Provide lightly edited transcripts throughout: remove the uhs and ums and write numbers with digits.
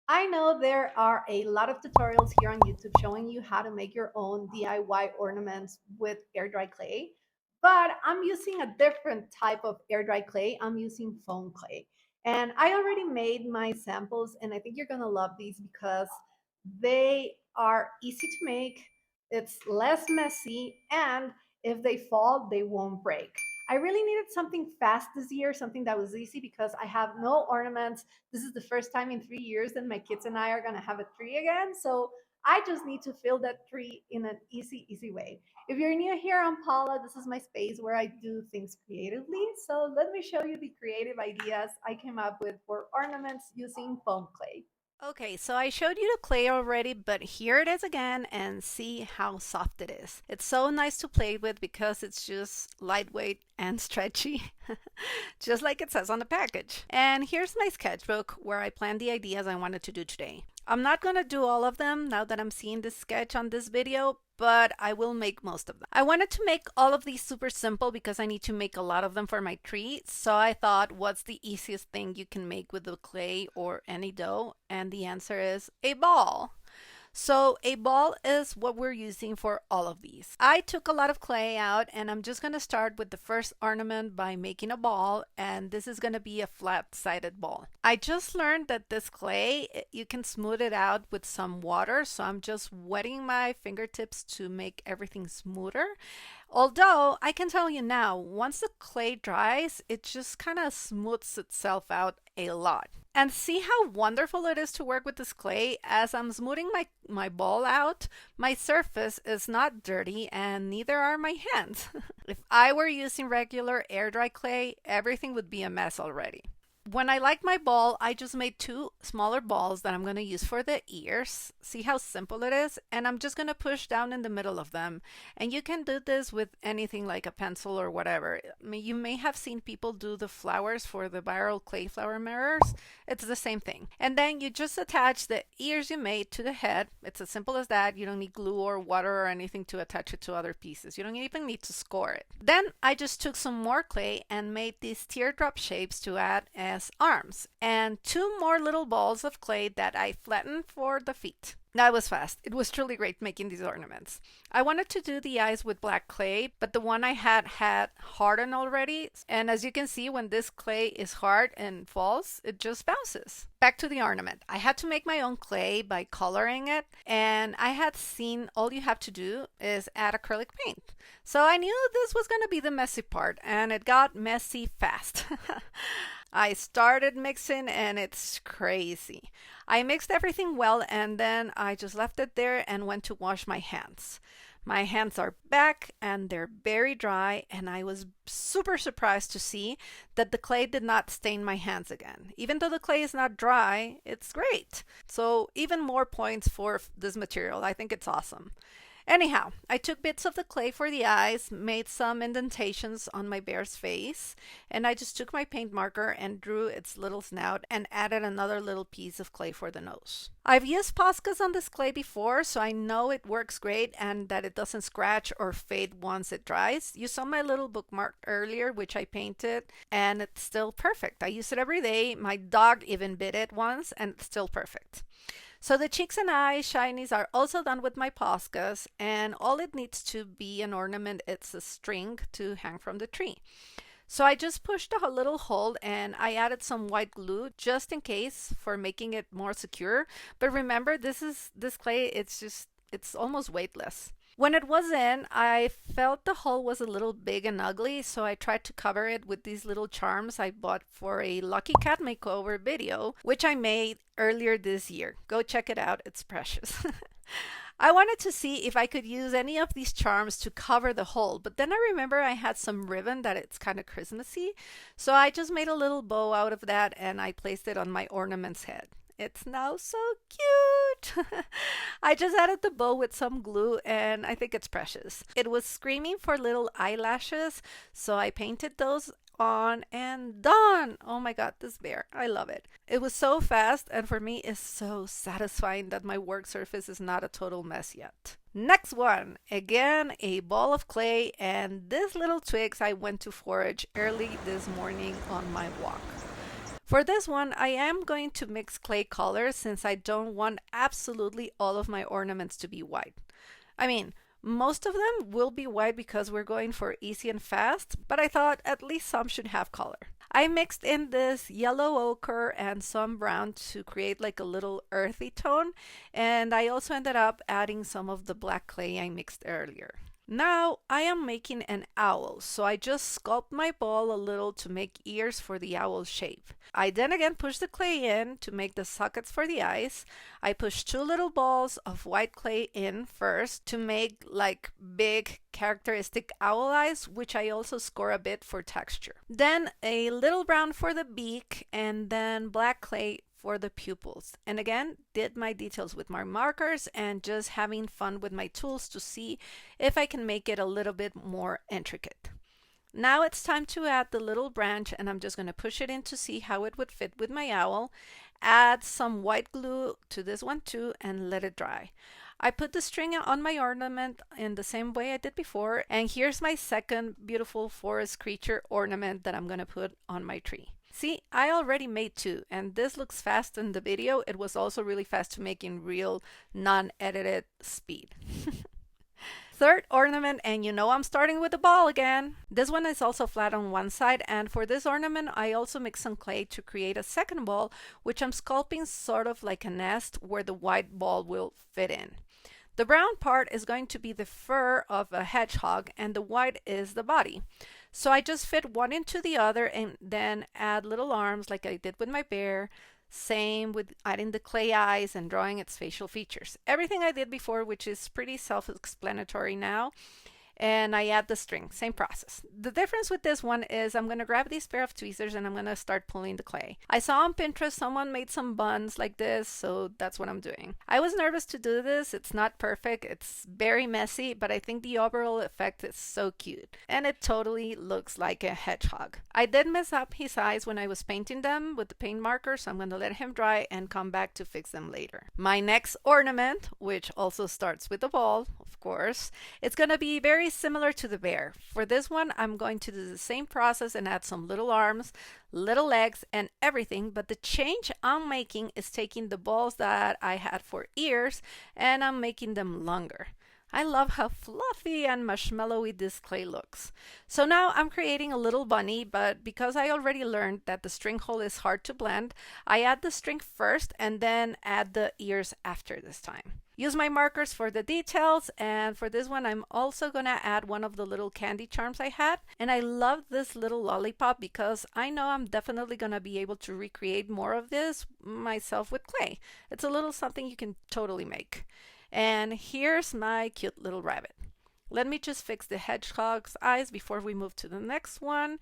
I know there are a lot of tutorials here on YouTube showing you how to make your own DIY ornaments with air dry clay, but I'm using a different type of air dry clay. I'm using foam clay. And I already made my samples, and I think you're going to love these because they are easy to make, it's less messy, and if they fall, they won't break. I really needed something fast this year, something that was easy because I have no ornaments. This is the first time in 3 years that my kids and I are going to have a tree again. So I just need to fill that tree in an easy way. If you're new here, I'm Paula. This is my space where I do things creatively. So let me show you the creative ideas I came up with for ornaments using foam clay. Okay, so I showed you the clay already, but here it is again and see how soft it is. It's so nice to play with because it's just lightweight and stretchy, just like it says on the package. And here's my sketchbook where I planned the ideas I wanted to do today. I'm not going to do all of them now that I'm seeing this sketch on this video, but I will make most of them. I wanted to make all of these super simple because I need to make a lot of them for my tree. So I thought, what's the easiest thing you can make with the clay or any dough? And the answer is a ball. So a ball is what we're using for all of these. I took a lot of clay out and I'm just going to start with the first ornament by making a ball, and this is going to be a flat-sided ball. I just learned that this clay, you can smooth it out with some water, so I'm just wetting my fingertips to make everything smoother. Although I can tell you now, once the clay dries, it just kind of smooths itself out a lot. And see how wonderful it is to work with this clay. As I'm smoothing my ball out, my surface is not dirty and neither are my hands. If I were using regular air dry clay, everything would be a mess already. When I like my ball, I just made two smaller balls that I'm going to use for the ears. See how simple it is? And I'm just going to push down in the middle of them. And you can do this with anything like a pencil or whatever. I mean, you may have seen people do the flowers for the viral clay flower mirrors. It's the same thing. And then you just attach the ears you made to the head. It's as simple as that. You don't need glue or water or anything to attach it to other pieces. You don't even need to score it. Then I just took some more clay and made these teardrop shapes to add as arms, and two more little balls of clay that I flattened for the feet. That was fast. It was truly great making these ornaments. I wanted to do the eyes with black clay, but the one I had hardened already. And as you can see, when this clay is hard and falls, it just bounces. Back to the ornament. I had to make my own clay by coloring it, and I had seen all you have to do is add acrylic paint. So I knew this was going to be the messy part, and it got messy fast. I started mixing and it's crazy. I mixed everything well and then I just left it there and went to wash my hands. My hands are back and they're very dry, and I was super surprised to see that the clay did not stain my hands again. Even though the clay is not dry, it's great. So, even more points for this material. I think it's awesome. Anyhow, I took bits of the clay for the eyes, made some indentations on my bear's face, and I just took my paint marker and drew its little snout and added another little piece of clay for the nose. I've used Poscas on this clay before, so I know it works great and that it doesn't scratch or fade once it dries. You saw my little bookmark earlier, which I painted, and it's still perfect. I use it every day. My dog even bit it once, and it's still perfect. So the cheeks and eyes shinies are also done with my Poscas, and all it needs to be an ornament is a string to hang from the tree. So I just pushed a little hole and I added some white glue just in case for making it more secure. But remember, this clay, it's almost weightless. When it was in, I felt the hole was a little big and ugly, so I tried to cover it with these little charms I bought for a Lucky Cat makeover video, which I made earlier this year. Go check it out, it's precious. I wanted to see if I could use any of these charms to cover the hole, but then I remember I had some ribbon that it's kind of Christmassy, so I just made a little bow out of that and I placed it on my ornament's head. It's now so cute. I just added the bow with some glue and I think it's precious. It was screaming for little eyelashes, so I painted those on and done. Oh my god, this bear. I love it. It was so fast, and for me it's so satisfying that my work surface is not a total mess yet. Next one, again a ball of clay, and these little twigs I went to forage early this morning on my walk. For this one, I am going to mix clay colors since I don't want absolutely all of my ornaments to be white. I mean, most of them will be white because we're going for easy and fast, but I thought at least some should have color. I mixed in this yellow ochre and some brown to create like a little earthy tone, and I also ended up adding some of the black clay I mixed earlier. Now I am making an owl, so I just sculpt my ball a little to make ears for the owl shape. I then again push the clay in to make the sockets for the eyes. I push two little balls of white clay in first to make like big characteristic owl eyes, which I also score a bit for texture. Then a little brown for the beak and then black clay for the pupils. And again, did my details with my markers and just having fun with my tools to see if I can make it a little bit more intricate. Now it's time to add the little branch, and I'm just going to push it in to see how it would fit with my owl. Add some white glue to this one too and let it dry. I put the string on my ornament in the same way I did before, and here's my second beautiful forest creature ornament that I'm going to put on my tree. See, I already made two, and this looks fast in the video. It was also really fast to make in real non-edited speed. Third ornament, and you know I'm starting with the ball again. This one is also flat on one side, and for this ornament I also mixed some clay to create a second ball, which I'm sculpting sort of like a nest where the white ball will fit in. The brown part is going to be the fur of a hedgehog, and the white is the body. So I just fit one into the other and then add little arms like I did with my bear. Same with adding the clay eyes and drawing its facial features. Everything I did before, which is pretty self-explanatory now. And I add the string, same process. The difference with this one is I'm going to grab these pair of tweezers and I'm going to start pulling the clay. I saw on Pinterest someone made some buns like this, so that's what I'm doing. I was nervous to do this. It's not perfect. It's very messy, but I think the overall effect is so cute. And it totally looks like a hedgehog. I did mess up his eyes when I was painting them with the paint marker, so I'm going to let him dry and come back to fix them later. My next ornament, which also starts with the ball, of course, it's going to be very similar to the bear. For this one, I'm going to do the same process and add some little arms, little legs, and everything, but the change I'm making is taking the balls that I had for ears and I'm making them longer. I love how fluffy and marshmallowy this clay looks. So now I'm creating a little bunny, but because I already learned that the string hole is hard to blend, I add the string first and then add the ears after this time. Use my markers for the details, and for this one I'm also gonna add one of the little candy charms I had. And I love this little lollipop because I know I'm definitely gonna be able to recreate more of this myself with clay. It's a little something you can totally make. And here's my cute little rabbit. Let me just fix the hedgehog's eyes before we move to the next one.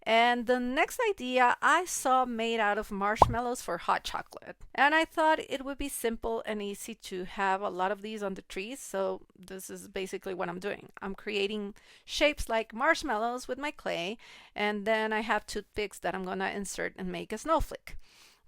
And the next idea I saw made out of marshmallows for hot chocolate. And I thought it would be simple and easy to have a lot of these on the trees. So this is basically what I'm doing. I'm creating shapes like marshmallows with my clay. And then I have toothpicks that I'm gonna insert and make a snowflake.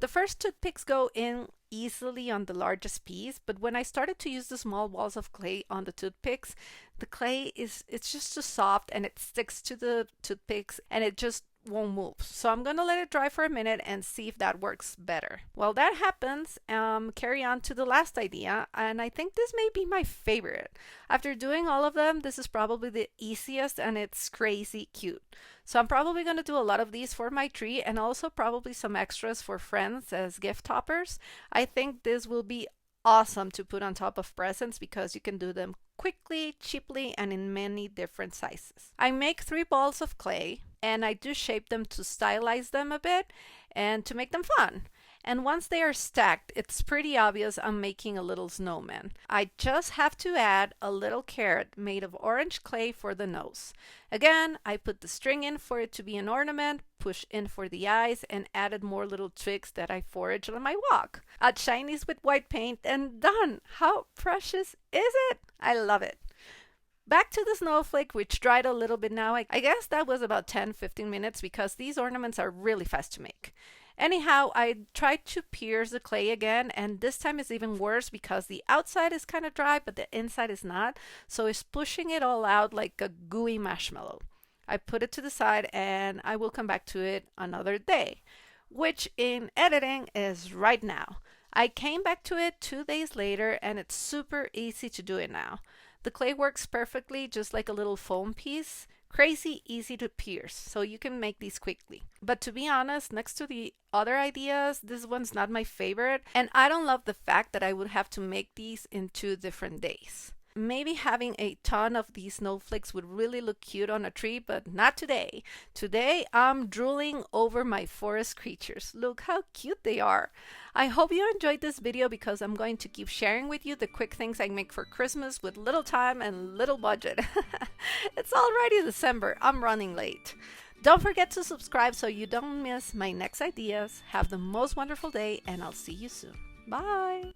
The first toothpicks go in easily on the largest piece, but when I started to use the small balls of clay on the toothpicks, the clay it's just too soft and it sticks to the toothpicks and it just won't move. So I'm gonna let it dry for a minute and see if that works better. While that happens, carry on to the last idea, and I think this may be my favorite. After doing all of them, this is probably the easiest and it's crazy cute. So I'm probably going to do a lot of these for my tree and also probably some extras for friends as gift toppers. I think this will be awesome to put on top of presents because you can do them quickly, cheaply, and in many different sizes. I make 3 balls of clay and I do shape them to stylize them a bit and to make them fun. And once they are stacked, it's pretty obvious I'm making a little snowman. I just have to add a little carrot made of orange clay for the nose. Again, I put the string in for it to be an ornament, push in for the eyes, and added more little twigs that I foraged on my walk. Add shinies with white paint and done! How precious is it? I love it. Back to the snowflake, which dried a little bit now. I guess that was about 10-15 minutes because these ornaments are really fast to make. Anyhow, I tried to pierce the clay again, and this time it's even worse because the outside is kind of dry, but the inside is not. So it's pushing it all out like a gooey marshmallow. I put it to the side and I will come back to it another day. which in editing is right now. I came back to it 2 days later and it's super easy to do it now. The clay works perfectly, just like a little foam piece. Crazy easy to pierce, so you can make these quickly. But to be honest, next to the other ideas, this one's not my favorite, and I don't love the fact that I would have to make these in 2 different days. Maybe having a ton of these snowflakes would really look cute on a tree, but not today. Today, I'm drooling over my forest creatures. Look how cute they are. I hope you enjoyed this video because I'm going to keep sharing with you the quick things I make for Christmas with little time and little budget. It's already December. I'm running late. Don't forget to subscribe so you don't miss my next ideas. Have the most wonderful day, and I'll see you soon. Bye!